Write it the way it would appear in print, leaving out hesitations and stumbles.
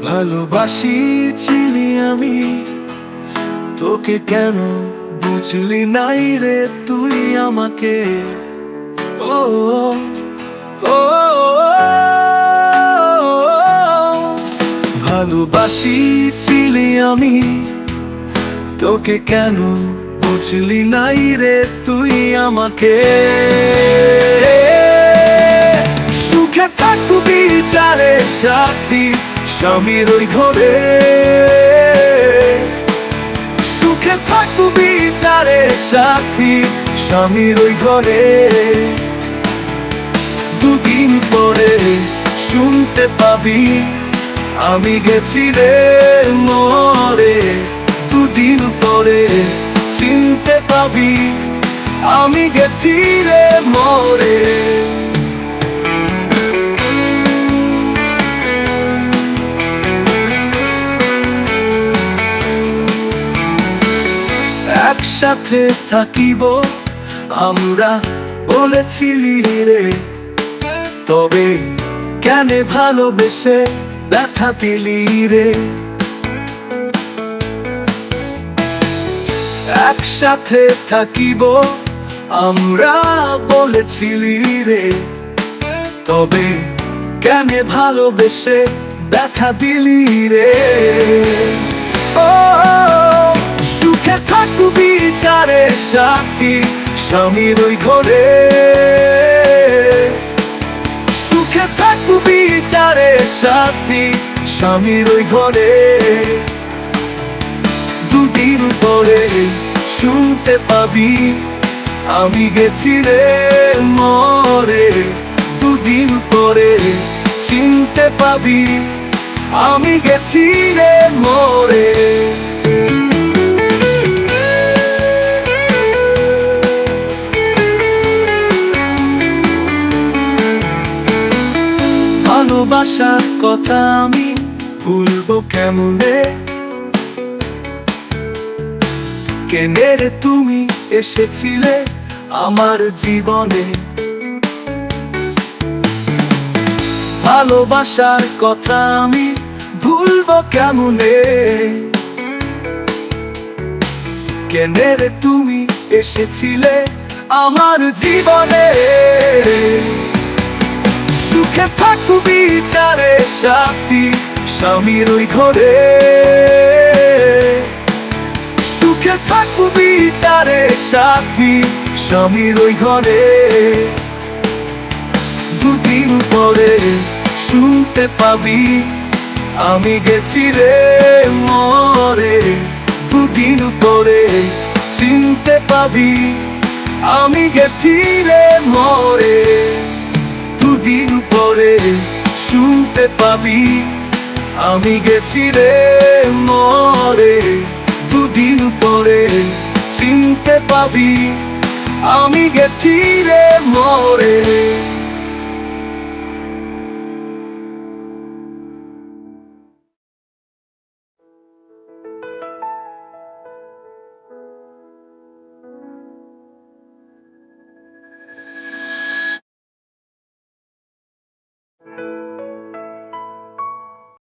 ভালোবাসিছিলি আমি তোকে, কেন বুঝলি নাই রে তুই আমাকে? ও ও ভালোবাসিছিলি আমি তোকে, কেন বুঝলি নাই রে তুই আমাকে? সুখে থাকবি চারে সাথী স্বামীর ওই ঘরে, সুখে থাকবি চারে সাথী স্বামীর ওই ঘরে। দুদিন পরে শুনতে পাবি আমি গেছি রে মরে। দুদিন পরে চিনতে পাবি আমি গেছি রে মরে। একসাথে থাকিব আমরা বলেছিলি রে, তবে কেন ভালোবেসে ব্যথা দিলি রে? একসাথে থাকিব আমরা বলেছিলি রে, তবে কেন ভালোবেসে ব্যথা দিলি রে? ও সুখে থাকবি চারে সাথী স্বামীর ওই ঘরে, সুখে থাকবি চারে সাথী স্বামীর ওই ঘরে। দুদিন পরে শুনতে পাবি আমি গেছি রে মরে। দুদিন পরে চিনতে পাবি আমি গেছি রে মরে। ভালোবাসার কথা আমি ভুলবো কেমনে? কেনে রে তুমি এসেছিলে আমার জীবনে? ভালোবাসার কথা আমি ভুলবো কেমনে? কেনে রে তুমি এসেছিলে আমার জীবনে? সুখে থাকবি চারে সাথী স্বামীর ওই ঘরে, সুখে থাকবি চারে সাথী স্বামীর ওই ঘরে। দুদিন পরে শুনতে পাবি আমি গেছি রে মরে। দুদিন পরে চিনতে পাবি আমি গেছি রে মরে। দুদিন পরে শুনতে পাবি আমি গেছি রে মরে। দুদিন পরে চিনতে পাবি আমি গেছি রে মরে।